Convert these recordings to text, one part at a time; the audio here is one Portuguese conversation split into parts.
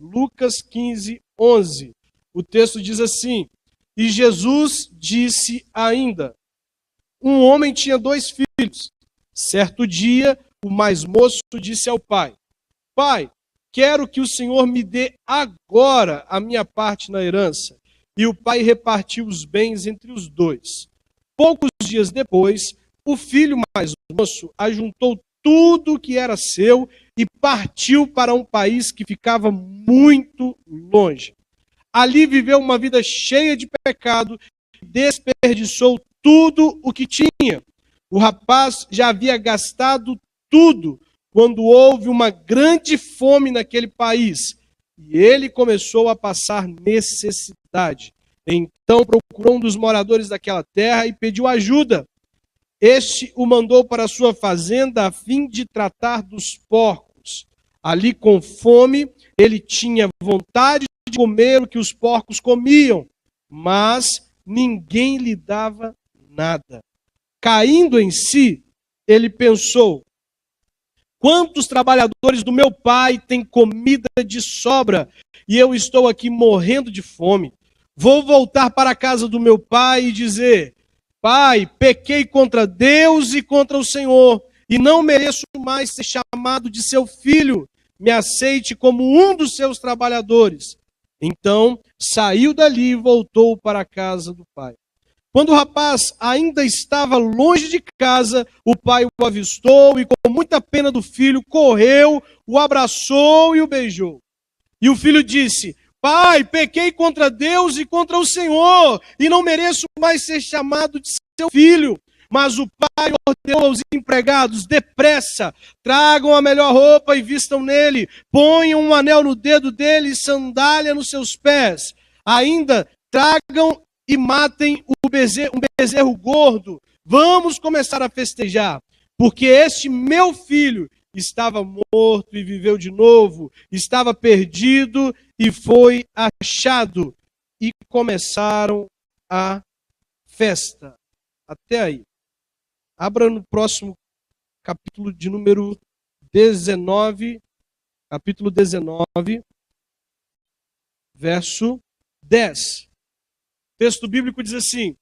Lucas 15, 11. O texto diz assim: E Jesus disse ainda: Um homem tinha 2 filhos. Certo dia, o mais moço disse ao pai: Pai, quero que o Senhor me dê agora a minha parte na herança. E o pai repartiu os bens entre os 2. Poucos dias depois, o filho mais moço ajuntou tudo o que era seu e partiu para um país que ficava muito longe. Ali viveu uma vida cheia de pecado e desperdiçou tudo o que tinha. O rapaz já havia gastado tudo quando houve uma grande fome naquele país e ele começou a passar necessidade. Então procurou um dos moradores daquela terra e pediu ajuda. Este o mandou para sua fazenda a fim de tratar dos porcos. Ali com fome, ele tinha vontade de comer o que os porcos comiam, mas ninguém lhe dava nada. Caindo em si, ele pensou: quantos trabalhadores do meu pai têm comida de sobra e eu estou aqui morrendo de fome? Vou voltar para a casa do meu pai e dizer: Pai, pequei contra Deus e contra o Senhor, e não mereço mais ser chamado de seu filho. Me aceite como um dos seus trabalhadores. Então, saiu dali e voltou para a casa do pai. Quando o rapaz ainda estava longe de casa, o pai o avistou e, com muita pena do filho, correu, o abraçou e o beijou. E o filho disse: Pai, pequei contra Deus e contra o Senhor, e não mereço mais ser chamado de seu filho. Mas o pai ordenou aos empregados: depressa, tragam a melhor roupa e vistam nele, ponham um anel no dedo dele e sandália nos seus pés. Ainda tragam e matem um bezerro gordo. Vamos começar a festejar, porque este meu filho estava morto e viveu de novo, estava perdido e foi achado. E começaram a festa. Até aí. Abra no próximo capítulo de número 19, capítulo 19, verso 10. O texto bíblico diz assim: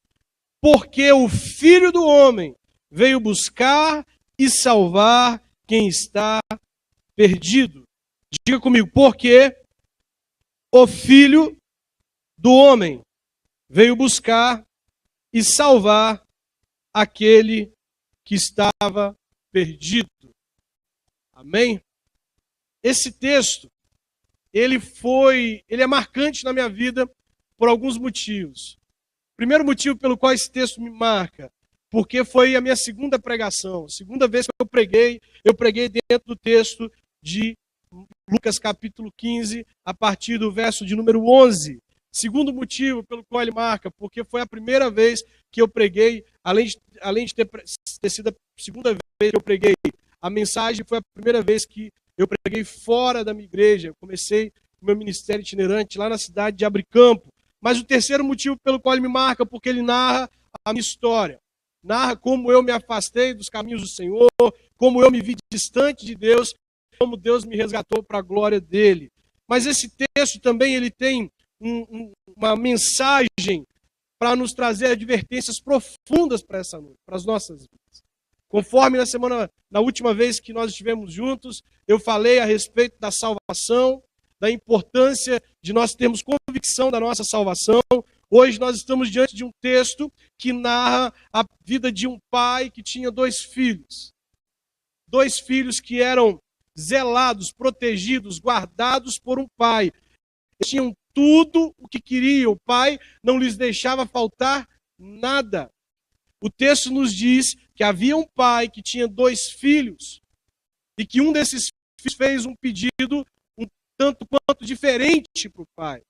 porque o Filho do Homem veio buscar e salvar quem está perdido. Diga comigo: porque o Filho do Homem veio buscar e salvar aquele que estava perdido. Amém? Esse texto, ele é marcante na minha vida por alguns motivos. O primeiro motivo pelo qual esse texto me marca, porque foi a minha segunda pregação. Segunda vez que eu preguei dentro do texto de Lucas capítulo 15, a partir do verso de número 11. Segundo motivo pelo qual ele marca, porque foi a primeira vez que eu preguei, além de ter sido a segunda vez que eu preguei, a mensagem foi a primeira vez que eu preguei fora da minha igreja. Eu comecei o meu ministério itinerante lá na cidade de Abricampo. Mas o terceiro motivo pelo qual ele me marca, porque ele narra a minha história. Narra como eu me afastei dos caminhos do Senhor, como eu me vi distante de Deus, como Deus me resgatou para a glória dele. Mas esse texto também ele tem uma mensagem para nos trazer advertências profundas para essa noite, para as nossas vidas. Conforme na última vez que nós estivemos juntos, eu falei a respeito da salvação, da importância de nós termos convicção da nossa salvação. Hoje nós estamos diante de um texto que narra a vida de um pai que tinha 2 filhos. 2 filhos que eram zelados, protegidos, guardados por um pai. Eles tinham tudo o que queriam. O pai não lhes deixava faltar nada. O texto nos diz que havia um pai que tinha 2 filhos e que um desses filhos fez um pedido um tanto quanto diferente para o pai.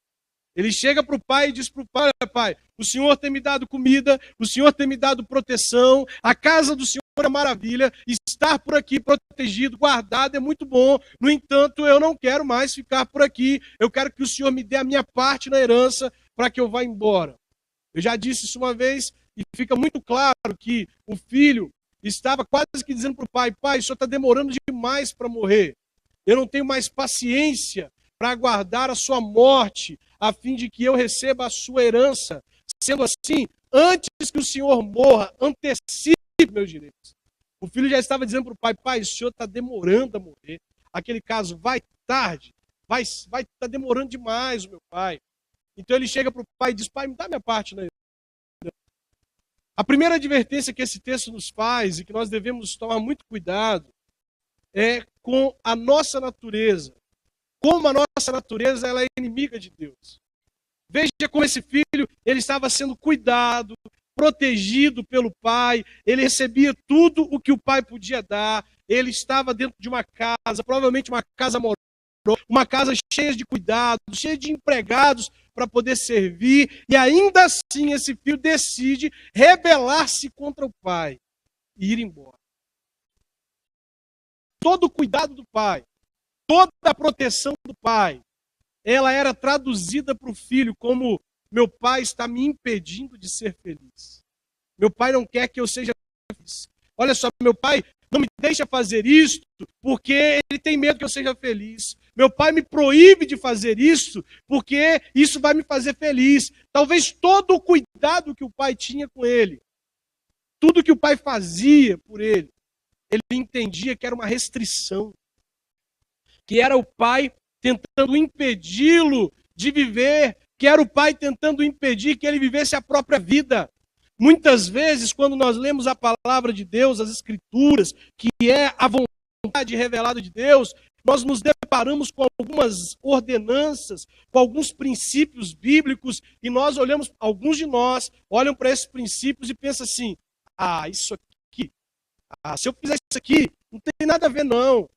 Ele chega para o pai e diz para o pai: olha, pai, o Senhor tem me dado comida, o Senhor tem me dado proteção, a casa do Senhor é maravilha, estar por aqui protegido, guardado é muito bom, no entanto eu não quero mais ficar por aqui, eu quero que o Senhor me dê a minha parte na herança para que eu vá embora. Eu já disse isso uma vez e fica muito claro que o filho estava quase que dizendo para o pai: pai, o senhor está demorando demais para morrer, eu não tenho mais paciência para aguardar a sua morte, a fim de que eu receba a sua herança. Sendo assim, antes que o senhor morra, antecipe meus direitos. O filho já estava dizendo para o pai, pai, o senhor está demorando a morrer. Aquele caso vai tarde, vai estar demorando demais o meu pai. Então ele chega para o pai e diz, pai, me dá minha parte na herança. A primeira advertência que esse texto nos faz e que nós devemos tomar muito cuidado é com a nossa natureza. Como a nossa natureza ela é inimiga de Deus. Veja como esse filho ele estava sendo cuidado, protegido pelo pai, ele recebia tudo o que o pai podia dar, ele estava dentro de uma casa, provavelmente uma casa amorosa, uma casa cheia de cuidados, cheia de empregados para poder servir, e ainda assim esse filho decide rebelar-se contra o pai e ir embora. Todo o cuidado do pai, toda a proteção do pai, ela era traduzida para o filho como: meu pai está me impedindo de ser feliz. Meu pai não quer que eu seja feliz. Olha só, meu pai não me deixa fazer isto porque ele tem medo que eu seja feliz. Meu pai me proíbe de fazer isso porque isso vai me fazer feliz. Talvez todo o cuidado que o pai tinha com ele, tudo que o pai fazia por ele, ele entendia que era uma restrição, que era o pai tentando impedi-lo de viver, que era o pai tentando impedir que ele vivesse a própria vida. Muitas vezes, quando nós lemos a palavra de Deus, as Escrituras, que é a vontade revelada de Deus, nós nos deparamos com algumas ordenanças, com alguns princípios bíblicos, e nós olhamos, alguns de nós olham para esses princípios e pensam assim, isso aqui, se eu fizer isso aqui, não tem nada a ver não.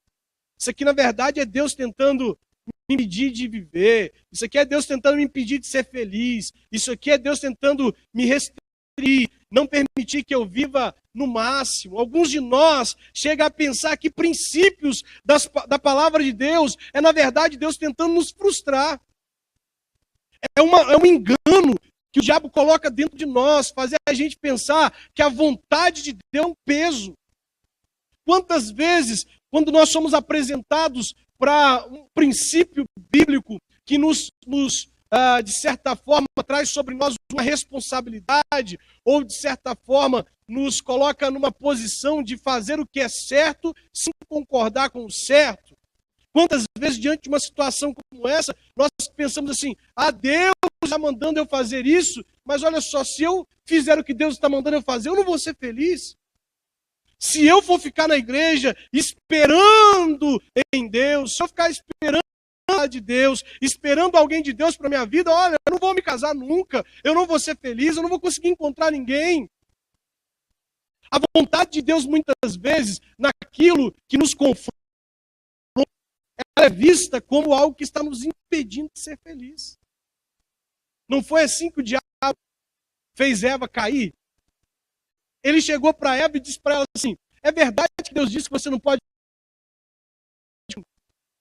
Isso aqui, na verdade, é Deus tentando me impedir de viver. Isso aqui é Deus tentando me impedir de ser feliz. Isso aqui é Deus tentando me restringir, não permitir que eu viva no máximo. Alguns de nós chegam a pensar que princípios da palavra de Deus é, na verdade, Deus tentando nos frustrar. É um engano que o diabo coloca dentro de nós, fazer a gente pensar que a vontade de Deus é um peso. Quantas vezes, quando nós somos apresentados para um princípio bíblico que de certa forma, traz sobre nós uma responsabilidade, ou de certa forma, nos coloca numa posição de fazer o que é certo, sem concordar com o certo. Quantas vezes, diante de uma situação como essa, nós pensamos assim, Deus está mandando eu fazer isso, mas olha só, se eu fizer o que Deus está mandando eu fazer, eu não vou ser feliz. Se eu for ficar na igreja esperando em Deus, se eu ficar esperando de Deus, esperando alguém de Deus para minha vida, olha, eu não vou me casar nunca, eu não vou ser feliz, eu não vou conseguir encontrar ninguém. A vontade de Deus, muitas vezes, naquilo que nos confronta, ela é vista como algo que está nos impedindo de ser feliz. Não foi assim que o diabo fez Eva cair? Ele chegou para Eva e disse para ela assim, é verdade que Deus disse que você não pode?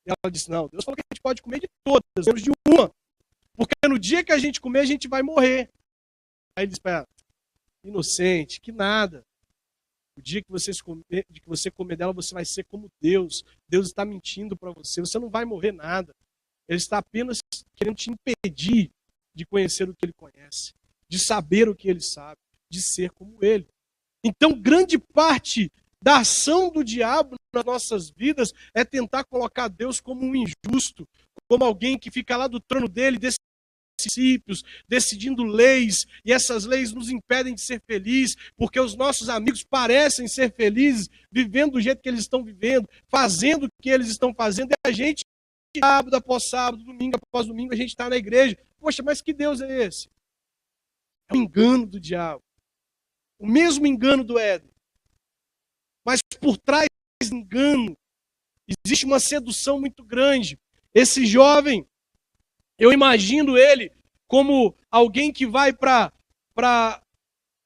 E ela disse, não, Deus falou que a gente pode comer de todas, menos de uma. Porque no dia que a gente comer, a gente vai morrer. Aí ele disse para ela, inocente, que nada. O dia que você comer dela, você vai ser como Deus. Deus está mentindo para você, você não vai morrer nada. Ele está apenas querendo te impedir de conhecer o que ele conhece, de saber o que ele sabe, de ser como ele. Então, grande parte da ação do diabo nas nossas vidas é tentar colocar Deus como um injusto, como alguém que fica lá do trono dele, princípios, decidindo leis, e essas leis nos impedem de ser felizes, porque os nossos amigos parecem ser felizes, vivendo do jeito que eles estão vivendo, fazendo o que eles estão fazendo, e a gente, sábado após sábado, domingo após domingo, a gente está na igreja. Poxa, mas que Deus é esse? É o engano do diabo. O mesmo engano do Éden. Mas por trás desse engano, existe uma sedução muito grande. Esse jovem, eu imagino ele como alguém que vai para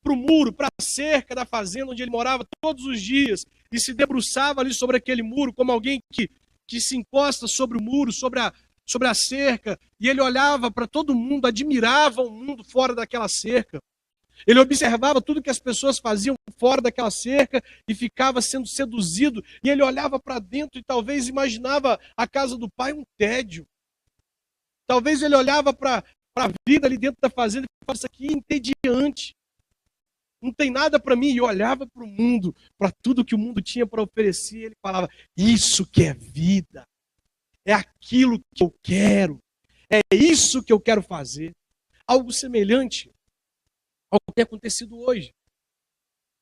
o muro, para a cerca da fazenda onde ele morava todos os dias, e se debruçava ali sobre aquele muro, como alguém que se encosta sobre o muro, sobre a cerca, e ele olhava para todo mundo, admirava o mundo fora daquela cerca. Ele observava tudo que as pessoas faziam fora daquela cerca e ficava sendo seduzido. E ele olhava para dentro e talvez imaginava a casa do pai um tédio. Talvez ele olhava para a vida ali dentro da fazenda e falava, isso aqui é entediante. Não tem nada para mim. E olhava para o mundo, para tudo que o mundo tinha para oferecer. E ele falava, isso que é vida. É aquilo que eu quero. É isso que eu quero fazer. Algo semelhante ao que tem acontecido hoje.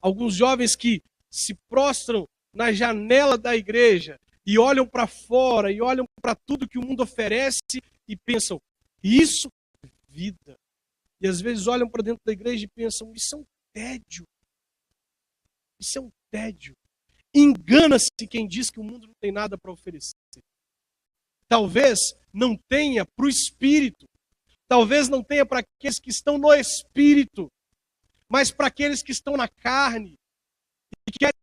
Alguns jovens que se prostram na janela da igreja e olham para fora e olham para tudo que o mundo oferece e pensam, isso é vida. E às vezes olham para dentro da igreja e pensam, isso é um tédio. Isso é um tédio. Engana-se quem diz que o mundo não tem nada para oferecer. Talvez não tenha para o espírito. Talvez não tenha para aqueles que estão no espírito. Mas para aqueles que estão na carne. E que querem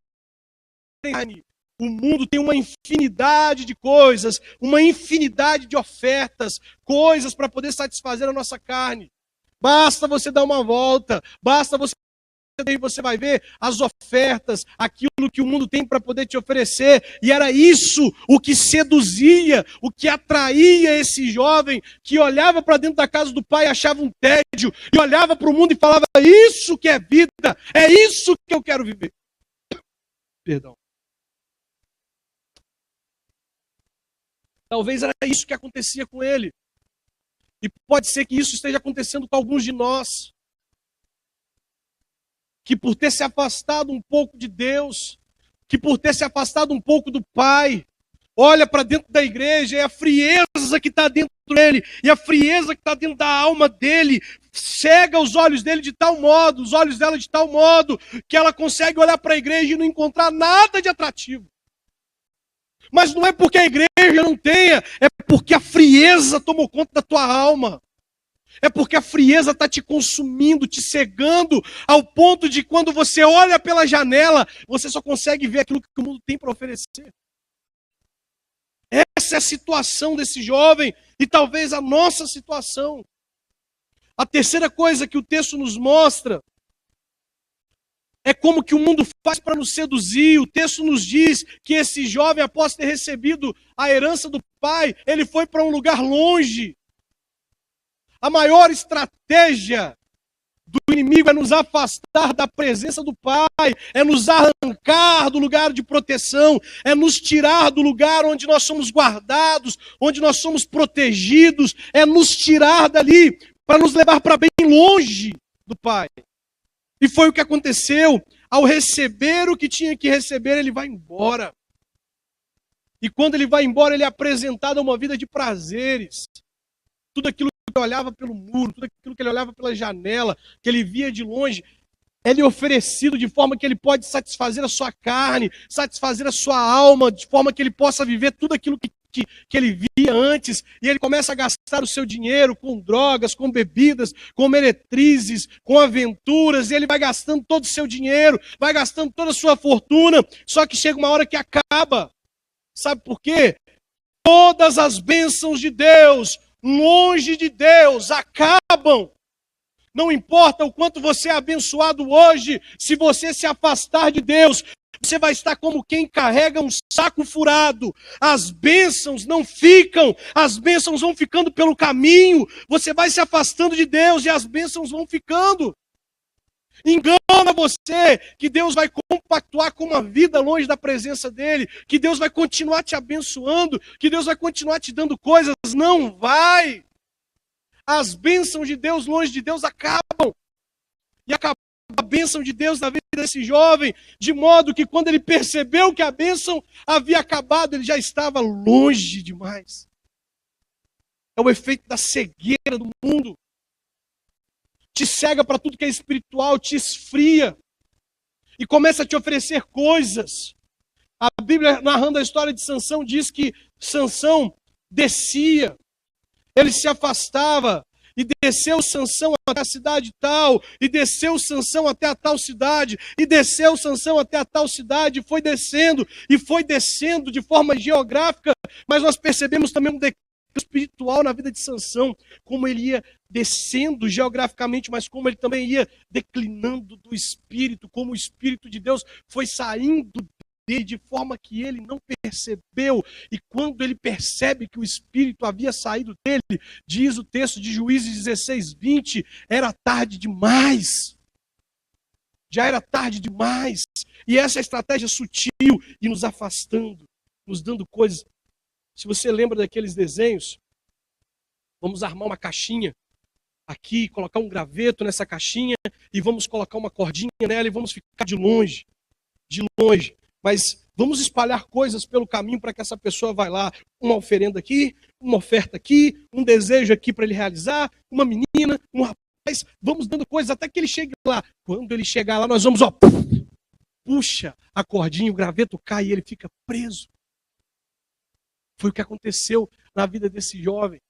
carne. O mundo tem uma infinidade de coisas. Uma infinidade de ofertas. Coisas para poder satisfazer a nossa carne. Basta você dar uma volta. Basta você vai ver as ofertas, aquilo que o mundo tem para poder te oferecer. E era isso o que seduzia, o que atraía esse jovem que olhava para dentro da casa do pai e achava um tédio, e olhava para o mundo e falava, isso que é vida, é isso que eu quero viver. Perdão. Talvez era isso que acontecia com ele. E pode ser que isso esteja acontecendo com alguns de nós. Que por ter se afastado um pouco de Deus, que por ter se afastado um pouco do Pai, olha para dentro da igreja e a frieza que está dentro dele, e a frieza que está dentro da alma dele, cega os olhos dele de tal modo, os olhos dela de tal modo, que ela consegue olhar para a igreja e não encontrar nada de atrativo. Mas não é porque a igreja não tenha, é porque a frieza tomou conta da tua alma. É porque a frieza está te consumindo, te cegando, ao ponto de quando você olha pela janela, você só consegue ver aquilo que o mundo tem para oferecer. Essa é a situação desse jovem e talvez a nossa situação. A terceira coisa que o texto nos mostra é como que o mundo faz para nos seduzir. O texto nos diz que esse jovem, após ter recebido a herança do pai, ele foi para um lugar longe. A maior estratégia do inimigo é nos afastar da presença do Pai, é nos arrancar do lugar de proteção, é nos tirar do lugar onde nós somos guardados, onde nós somos protegidos, é nos tirar dali para nos levar para bem longe do Pai. E foi o que aconteceu. Ao receber o que tinha que receber, ele vai embora. E quando ele vai embora, ele é apresentado a uma vida de prazeres. Tudo aquilo que ele olhava pelo muro, tudo aquilo que ele olhava pela janela, que ele via de longe, ele é oferecido de forma que ele pode satisfazer a sua carne, satisfazer a sua alma, de forma que ele possa viver tudo aquilo que ele via antes, e ele começa a gastar o seu dinheiro com drogas, com bebidas, com meretrizes, com aventuras, e ele vai gastando todo o seu dinheiro, vai gastando toda a sua fortuna, só que chega uma hora que acaba. Sabe por quê? Todas as bênçãos de Deus, longe de Deus, acabam. Não importa o quanto você é abençoado hoje, se você se afastar de Deus, você vai estar como quem carrega um saco furado. As bênçãos não ficam, as bênçãos vão ficando pelo caminho. Você vai se afastando de Deus e as bênçãos vão ficando. Engana você que Deus vai compactuar com uma vida longe da presença dEle, que Deus vai continuar te abençoando, que Deus vai continuar te dando coisas. Não vai. As bênçãos de Deus longe de Deus acabam. E acabou a bênção de Deus na vida desse jovem, de modo que quando ele percebeu que a bênção havia acabado, ele já estava longe demais. É o efeito da cegueira do mundo. Te cega para tudo que é espiritual, te esfria e começa a te oferecer coisas. A Bíblia, narrando a história de Sansão, diz que Sansão descia, ele se afastava, e desceu Sansão até a cidade tal, e desceu Sansão até a tal cidade, e desceu Sansão até a tal cidade, e foi descendo de forma geográfica, mas nós percebemos também um declínio espiritual na vida de Sansão, como ele ia descendo geograficamente, mas como ele também ia declinando do espírito, como o Espírito de Deus foi saindo dele, de forma que ele não percebeu. E quando ele percebe que o espírito havia saído dele, diz o texto de Juízes 16:20, era tarde demais. Já era tarde demais. E essa estratégia sutil e nos afastando, nos dando coisas. Se você lembra daqueles desenhos, vamos armar uma caixinha aqui, colocar um graveto nessa caixinha e vamos colocar uma cordinha nela e vamos ficar de longe. Mas vamos espalhar coisas pelo caminho para que essa pessoa vá lá. Uma oferenda aqui, uma oferta aqui, um desejo aqui para ele realizar, uma menina, um rapaz. Vamos dando coisas até que ele chegue lá. Quando ele chegar lá, nós vamos, puxa a cordinha, o graveto cai e ele fica preso. Foi o que aconteceu na vida desse jovem.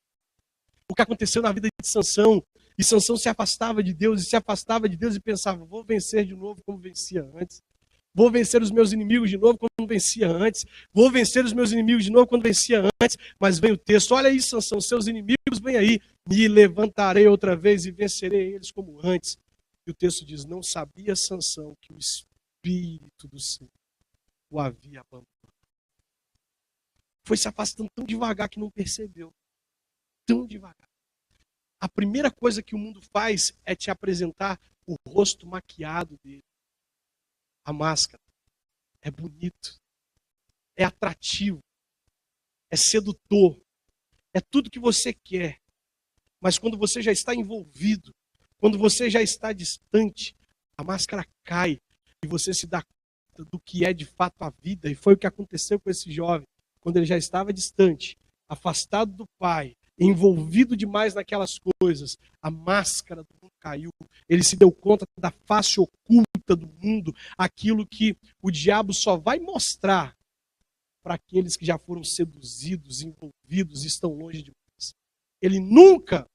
O que aconteceu na vida de Sansão. E Sansão se afastava de Deus e pensava, vou vencer de novo como vencia antes. Vou vencer os meus inimigos de novo como vencia antes. Vou vencer os meus inimigos de novo quando vencia antes. Mas vem o texto, olha aí, Sansão, seus inimigos vêm aí. Me levantarei outra vez e vencerei eles como antes. E o texto diz, não sabia Sansão que o Espírito do Senhor o havia abandonado. Foi se afastando tão devagar que não percebeu. Tão devagar. A primeira coisa que o mundo faz é te apresentar o rosto maquiado dele. A máscara. É bonito. É atrativo. É sedutor. É tudo que você quer. Mas quando você já está envolvido, quando você já está distante, a máscara cai e você se dá conta do que é de fato a vida. E foi o que aconteceu com esse jovem. Quando ele já estava distante, afastado do pai, envolvido demais naquelas coisas, a máscara do mundo caiu. Ele se deu conta da face oculta do mundo, aquilo que o diabo só vai mostrar para aqueles que já foram seduzidos, envolvidos e estão longe de nós. Ele nunca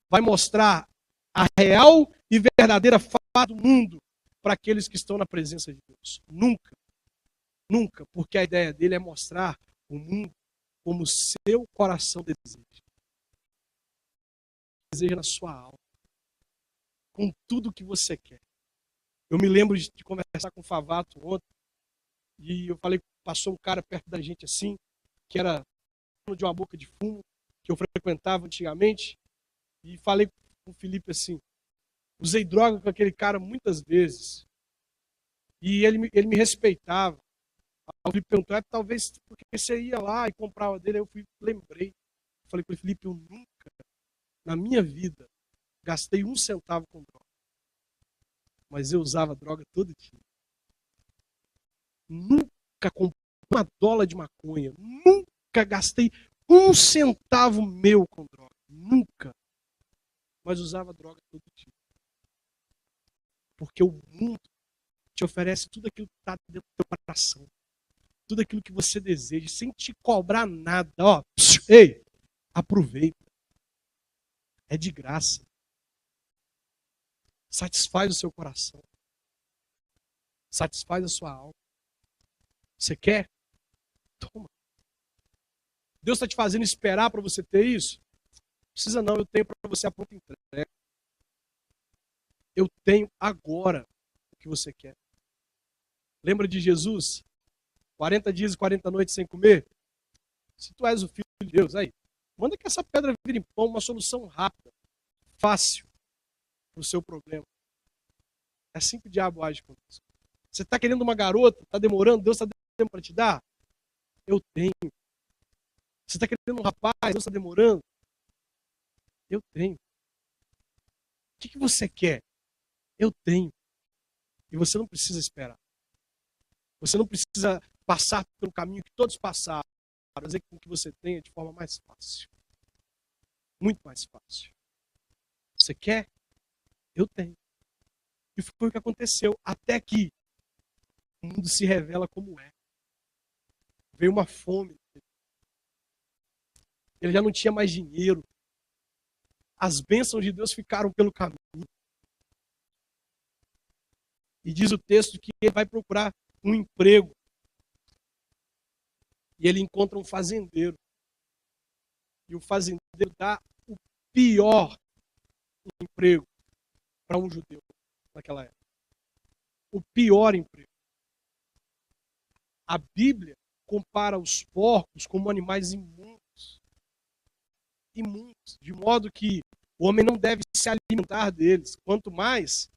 vai mostrar a real e verdadeira face do mundo para aqueles que estão na presença de Deus. Nunca. Nunca, porque a ideia dele é mostrar o mundo como o seu coração deseja. Deseja na sua alma. Com tudo que você quer. Eu me lembro de conversar com o Favato ontem, e eu falei, passou um cara perto da gente assim, que era dono de uma boca de fumo, que eu frequentava antigamente, e falei com o Felipe assim, usei droga com aquele cara muitas vezes, e ele me respeitava. Aí o Felipe perguntou, talvez porque você ia lá e comprava dele, aí eu lembrei. Falei com ele, Felipe, eu nunca, na minha vida, gastei 1 centavo com droga. Mas eu usava droga todo dia. Nunca comprei uma dólar de maconha. Nunca gastei 1 centavo meu com droga. Nunca. Mas usava droga todo dia. Porque o mundo te oferece tudo aquilo que está dentro do teu coração. Tudo aquilo que você deseja, sem te cobrar nada. Ó, ei, aproveita. É de graça. Satisfaz o seu coração. Satisfaz a sua alma. Você quer? Toma. Deus está te fazendo esperar para você ter isso? Não precisa não, eu tenho para você a pronta entrega. Eu tenho agora o que você quer. Lembra de Jesus? 40 dias e 40 noites sem comer? Se tu és o Filho de Deus, aí, manda que essa pedra vire em pão, uma solução rápida, fácil para o seu problema. É assim que o diabo age com isso. Você está querendo uma garota, está demorando, Deus está demorando para te dar? Eu tenho. Você está querendo um rapaz, Deus está demorando? Eu tenho. O que você quer? Eu tenho. E você não precisa esperar. Você não precisa passar pelo caminho que todos passaram, para fazer com que você tenha de forma mais fácil. Muito mais fácil. Você quer? Eu tenho. E foi o que aconteceu. Até que o mundo se revela como é. Veio uma fome. Ele já não tinha mais dinheiro. As bênçãos de Deus ficaram pelo caminho. E diz o texto que ele vai procurar um emprego. E ele encontra um fazendeiro. E o fazendeiro dá o pior emprego para um judeu naquela época. O pior emprego. A Bíblia compara os porcos como animais imundos. Imundos, de modo que o homem não deve se alimentar deles, quanto mais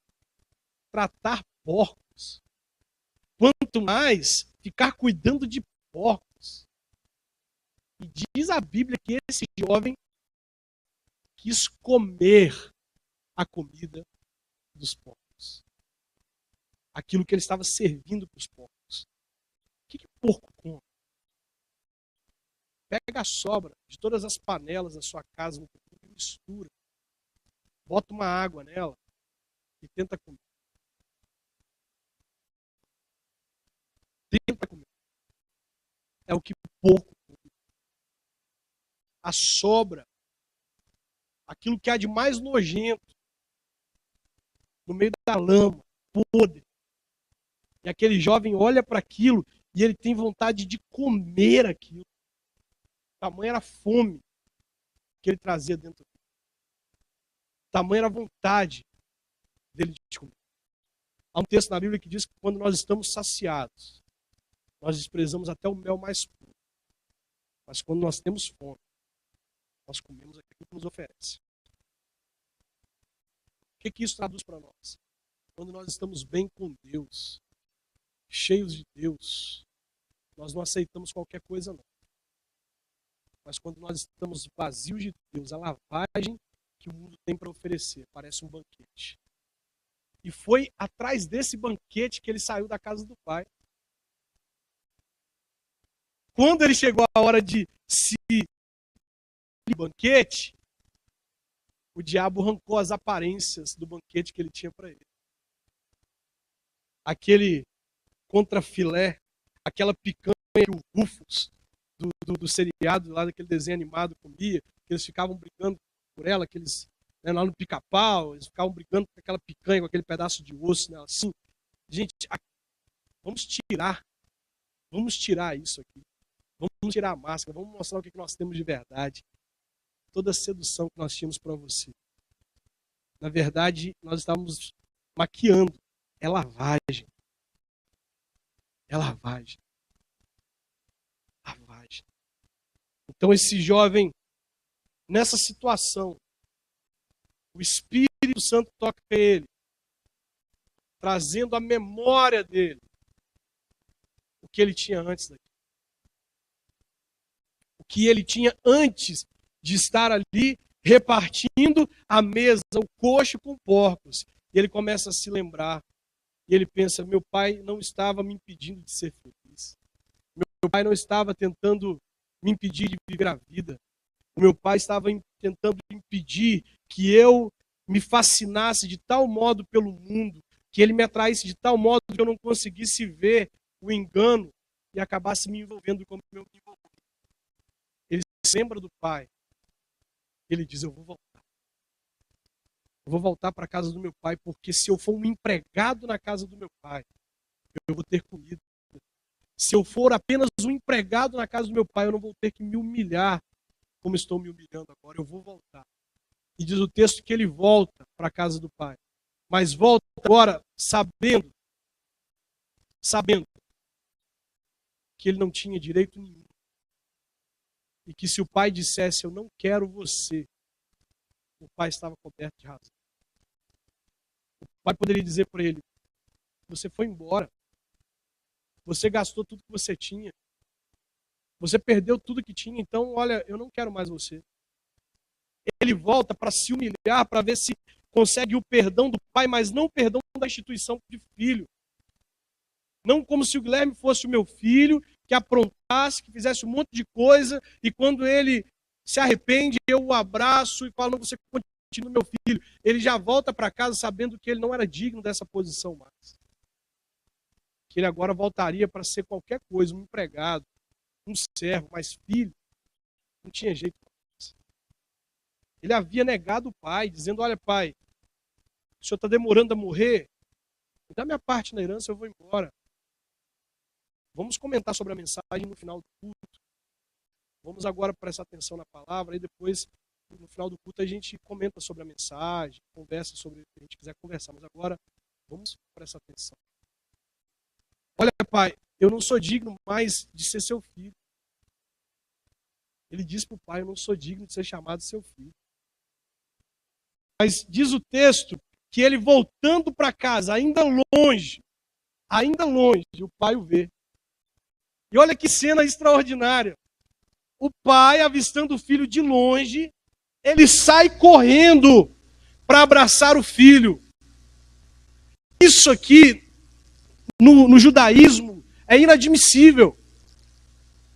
tratar porcos, quanto mais ficar cuidando de porcos. E diz a Bíblia que esse jovem quis comer a comida dos porcos. Aquilo que ele estava servindo para os porcos. O que o porco come? Pega a sobra de todas as panelas da sua casa, mistura, bota uma água nela e tenta comer. Tenta comer. É o que o porco come. A sobra, aquilo que há de mais nojento, no meio da lama, podre. E aquele jovem olha para aquilo e ele tem vontade de comer aquilo. Tamanha era a fome que ele trazia dentro dele. Tamanha era a vontade dele de comer. Há um texto na Bíblia que diz que quando nós estamos saciados, nós desprezamos até o mel mais puro. Mas quando nós temos fome, nós comemos aquilo que nos oferece. O que isso traduz para nós? Quando nós estamos bem com Deus, cheios de Deus, nós não aceitamos qualquer coisa não. Mas quando nós estamos vazios de Deus, a lavagem que o mundo tem para oferecer parece um banquete. E foi atrás desse banquete que ele saiu da casa do pai. Quando ele chegou a hora de se banquete, o diabo arrancou as aparências do banquete que ele tinha para ele. Aquele contrafilé, aquela picanha que o Rufus do seriado, lá daquele desenho animado comia, que eles ficavam brigando por ela, aqueles, né, lá no Pica-Pau, eles ficavam brigando com aquela picanha, com aquele pedaço de osso, né, assim. Gente, vamos tirar isso aqui. Vamos tirar a máscara, vamos mostrar o que nós temos de verdade. Toda a sedução que nós tínhamos para você. Na verdade, nós estávamos maquiando. É lavagem. É lavagem. Lavagem. Então esse jovem, nessa situação, o Espírito Santo toca ele, trazendo à memória dele o que ele tinha antes daqui. O que ele tinha antes de estar ali repartindo a mesa, o coxo com porcos. E ele começa a se lembrar. E ele pensa, meu pai não estava me impedindo de ser feliz. Meu pai não estava tentando me impedir de viver a vida. O meu pai estava tentando impedir que eu me fascinasse de tal modo pelo mundo, que ele me atraísse de tal modo que eu não conseguisse ver o engano e acabasse me envolvendo como eu me envolvi. Ele se lembra do pai. Ele diz, eu vou voltar. Eu vou voltar para a casa do meu pai, porque se eu for um empregado na casa do meu pai, eu vou ter comida. Se eu for apenas um empregado na casa do meu pai, eu não vou ter que me humilhar como estou me humilhando agora. Eu vou voltar. E diz o texto que ele volta para a casa do pai. Mas volta agora sabendo que ele não tinha direito nenhum. E que se o pai dissesse, eu não quero você, o pai estava coberto de razão. O pai poderia dizer para ele, você foi embora. Você gastou tudo que você tinha. Você perdeu tudo que tinha, então, olha, eu não quero mais você. Ele volta para se humilhar, para ver se consegue o perdão do pai, mas não o perdão da instituição de filho. Não como se o Guilherme fosse o meu filho, que aprontasse, que fizesse um monte de coisa, e quando ele se arrepende, eu o abraço e falo, não, você continua meu filho. Ele já volta para casa sabendo que ele não era digno dessa posição mais. Que ele agora voltaria para ser qualquer coisa, um empregado, um servo, mas filho, não tinha jeito mais. Ele havia negado o pai, dizendo, olha pai, o senhor está demorando a morrer, me dá minha parte na herança, eu vou embora. Vamos comentar sobre a mensagem no final do culto. Vamos agora prestar atenção na palavra e depois, no final do culto, a gente comenta sobre a mensagem, conversa sobre o que a gente quiser conversar. Mas agora, vamos prestar atenção. Olha, pai, eu não sou digno mais de ser seu filho. Ele diz para o pai, eu não sou digno de ser chamado seu filho. Mas diz o texto que ele voltando para casa, ainda longe, o pai o vê. E olha que cena extraordinária. O pai, avistando o filho de longe, ele sai correndo para abraçar o filho. Isso aqui, no judaísmo, é inadmissível.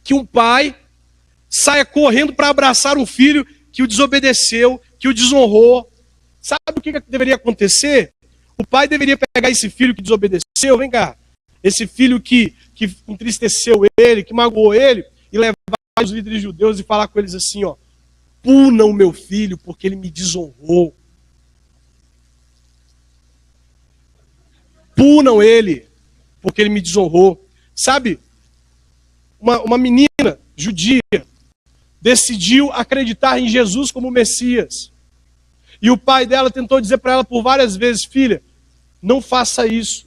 Que um pai saia correndo para abraçar um filho que o desobedeceu, que o desonrou. Sabe o que deveria acontecer? O pai deveria pegar esse filho que desobedeceu, vem cá, esse filho que entristeceu ele, que magoou ele, e levar os líderes judeus e falar com eles assim, ó, punam o meu filho porque ele me desonrou. Punam ele porque ele me desonrou. Sabe, uma menina judia decidiu acreditar em Jesus como Messias. E o pai dela tentou dizer para ela por várias vezes, filha, não faça isso.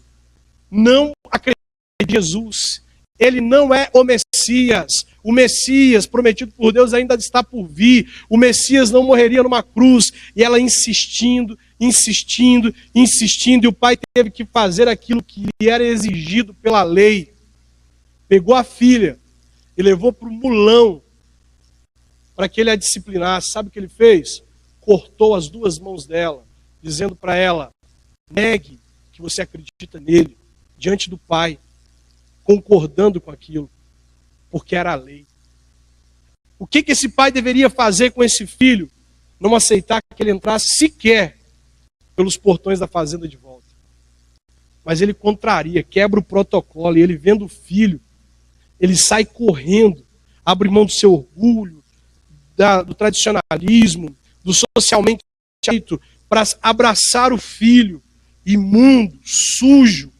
Não acredite em Jesus. Ele não é o Messias. O Messias prometido por Deus ainda está por vir. O Messias não morreria numa cruz. E ela insistindo, e o pai teve que fazer aquilo que lhe era exigido pela lei. Pegou a filha e levou para o mulão para que ele a disciplinasse. Sabe o que ele fez? Cortou as duas mãos dela, dizendo para ela, negue que você acredita nele, diante do pai, concordando com aquilo, porque era a lei. O que esse pai deveria fazer com esse filho? Não aceitar que ele entrasse sequer pelos portões da fazenda de volta. Mas ele contraria, quebra o protocolo, e ele vendo o filho, ele sai correndo, abre mão do seu orgulho, do tradicionalismo, do socialmente aceito, para abraçar o filho, imundo, sujo.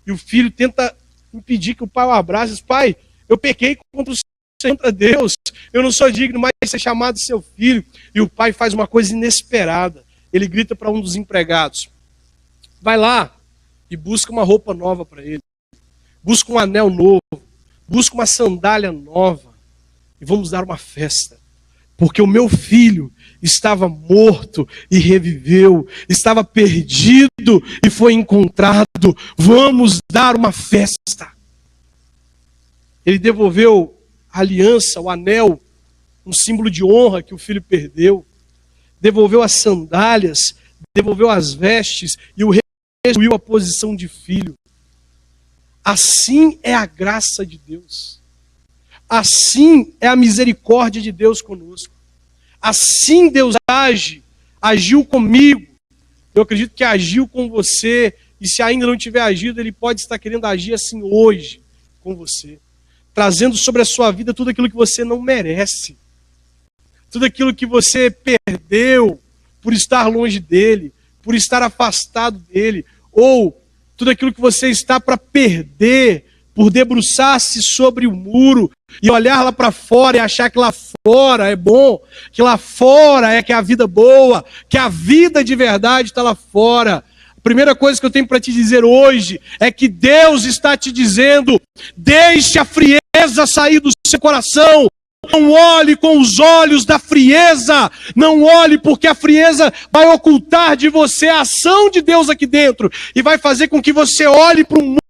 E o filho tenta impedir que o pai o abrace. Diz, pai, eu pequei contra o Senhor, contra Deus, eu não sou digno mais de ser chamado seu filho. E o pai faz uma coisa inesperada. Ele grita para um dos empregados, vai lá e busca uma roupa nova para ele. Busca um anel novo, busca uma sandália nova. E vamos dar uma festa. Porque o meu filho estava morto e reviveu, estava perdido e foi encontrado. Vamos dar uma festa. Ele devolveu a aliança, o anel, um símbolo de honra que o filho perdeu. Devolveu as sandálias, devolveu as vestes e o restituiu a posição de filho. Assim é a graça de Deus. Assim é a misericórdia de Deus conosco. Assim Deus agiu comigo. Eu acredito que agiu com você. E se ainda não tiver agido, Ele pode estar querendo agir assim hoje com você. Trazendo sobre a sua vida tudo aquilo que você não merece. Tudo aquilo que você perdeu por estar longe dEle, por estar afastado dEle. Ou tudo aquilo que você está para perder por debruçar-se sobre o muro e olhar lá para fora e achar que lá fora é bom, que lá fora é que é a vida boa, que a vida de verdade está lá fora. A primeira coisa que eu tenho para te dizer hoje é que Deus está te dizendo, deixe a frieza sair do seu coração. Não olhe com os olhos da frieza, não olhe porque a frieza vai ocultar de você a ação de Deus aqui dentro e vai fazer com que você olhe para o mundo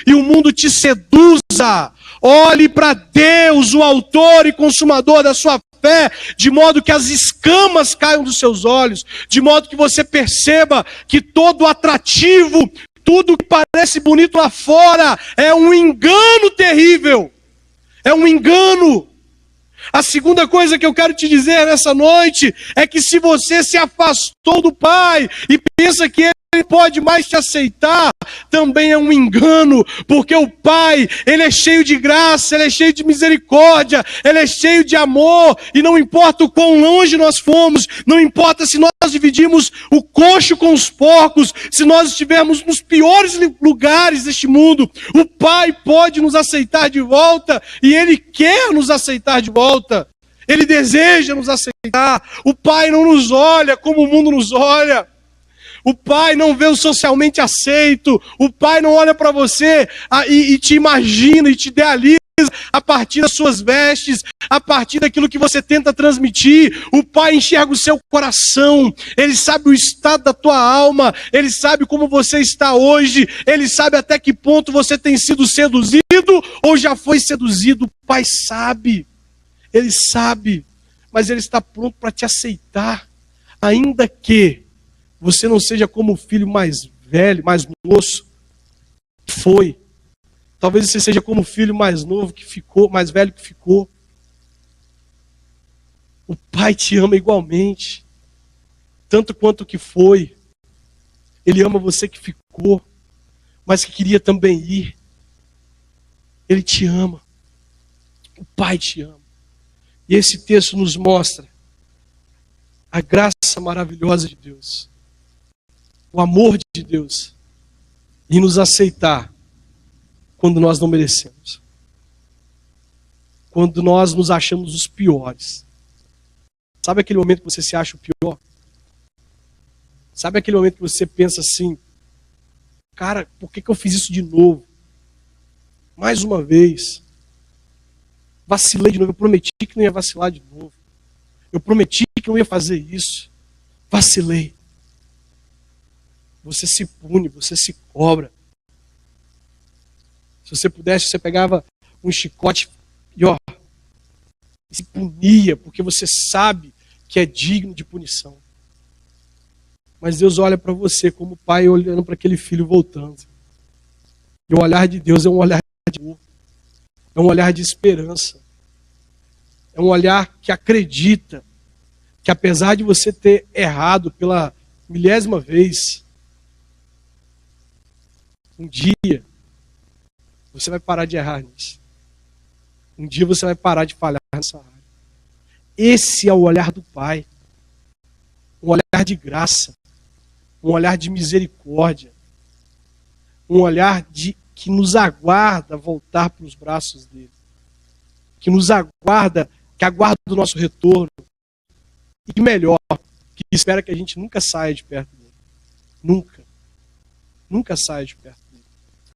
e o mundo te seduza. Olhe para Deus, o autor e consumador da sua fé, de modo que as escamas caiam dos seus olhos, de modo que você perceba que todo atrativo, tudo que parece bonito lá fora é um engano terrível, é um engano. A segunda coisa que eu quero te dizer nessa noite é que se você se afastou do Pai e pensa que Ele pode mais te aceitar, também é um engano, porque o Pai, Ele é cheio de graça, Ele é cheio de misericórdia, Ele é cheio de amor, e não importa o quão longe nós fomos, não importa se nós dividimos o coxo com os porcos, se nós estivermos nos piores lugares deste mundo, o Pai pode nos aceitar de volta, e Ele quer nos aceitar de volta, Ele deseja nos aceitar. O Pai não nos olha como o mundo nos olha. O pai não vê o socialmente aceito. O pai não olha para você e te imagina e te idealiza a partir das suas vestes, a partir daquilo que você tenta transmitir. O pai enxerga o seu coração, ele sabe o estado da tua alma, ele sabe como você está hoje, ele sabe até que ponto você tem sido seduzido ou já foi seduzido. O pai sabe, ele sabe, mas ele está pronto para te aceitar, ainda que você não seja como o filho mais velho, mais moço que foi. Talvez você seja como o filho mais novo que ficou, mais velho que ficou. O pai te ama igualmente, tanto quanto o que foi. Ele ama você que ficou, mas que queria também ir. Ele te ama. O pai te ama. E esse texto nos mostra a graça maravilhosa de Deus, o amor de Deus em nos aceitar quando nós não merecemos, quando nós nos achamos os piores. Sabe aquele momento que você se acha o pior? Sabe aquele momento que você pensa assim, cara, por que eu fiz isso de novo? Mais uma vez. Vacilei de novo, eu prometi que não ia vacilar de novo. Eu prometi que não ia fazer isso. Vacilei. Você se pune, você se cobra. Se você pudesse, você pegava um chicote e se punia, porque você sabe que é digno de punição. Mas Deus olha para você como pai olhando para aquele filho voltando. E o olhar de Deus é um olhar de amor, é um olhar de esperança, é um olhar que acredita que apesar de você ter errado pela milésima vez, um dia você vai parar de errar nisso. Um dia você vai parar de falhar nessa área. Esse é o olhar do Pai. Um olhar de graça. Um olhar de misericórdia. Um olhar que nos aguarda voltar para os braços dele. Que nos aguarda, que aguarda o nosso retorno. E melhor, que espera que a gente nunca saia de perto dele. Nunca. Nunca saia de perto.